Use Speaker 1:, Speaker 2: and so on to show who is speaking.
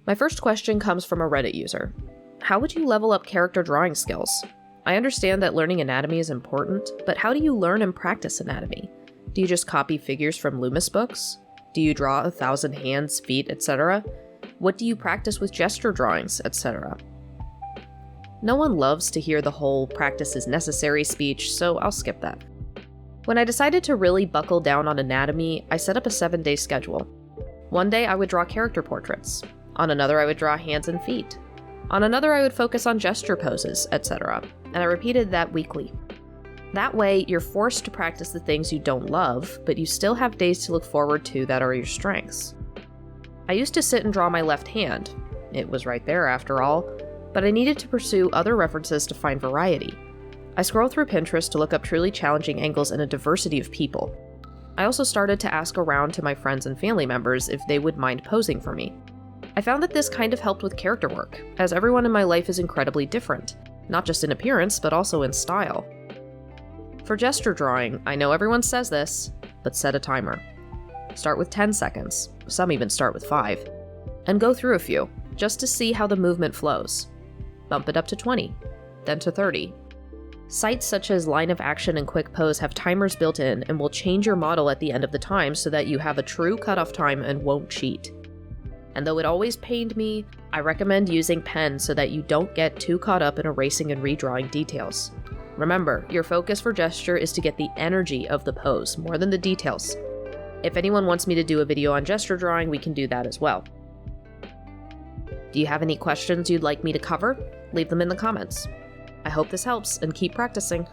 Speaker 1: My first question comes from a Reddit user. How would you level up character drawing skills? I understand that learning anatomy is important, but how do you learn and practice anatomy? Do you just copy figures from Loomis books? Do you draw 1,000 hands, feet, etc.? What do you practice with gesture drawings, etc.? No one loves to hear the whole practice is necessary speech, so I'll skip that. When I decided to really buckle down on anatomy, I set up a 7-day schedule. One day I would draw character portraits. On another I would draw hands and feet. On another I would focus on gesture poses, etc. And I repeated that weekly. That way, you're forced to practice the things you don't love, but you still have days to look forward to that are your strengths. I used to sit and draw my left hand. It was right there after all, but I needed to pursue other references to find variety. I scrolled through Pinterest to look up truly challenging angles and a diversity of people. I also started to ask around to my friends and family members if they would mind posing for me. I found that this kind of helped with character work, as everyone in my life is incredibly different, not just in appearance, but also in style. For gesture drawing, I know everyone says this, but set a timer. Start with 10 seconds, some even start with 5, and go through a few, just to see how the movement flows. Bump it up to 20, then to 30. Sites such as Line of Action and Quick Pose have timers built in and will change your model at the end of the time so that you have a true cutoff time and won't cheat. And though it always pained me, I recommend using pen so that you don't get too caught up in erasing and redrawing details. Remember, your focus for gesture is to get the energy of the pose, more than the details. If anyone wants me to do a video on gesture drawing, we can do that as well. Do you have any questions you'd like me to cover? Leave them in the comments. I hope this helps, and keep practicing.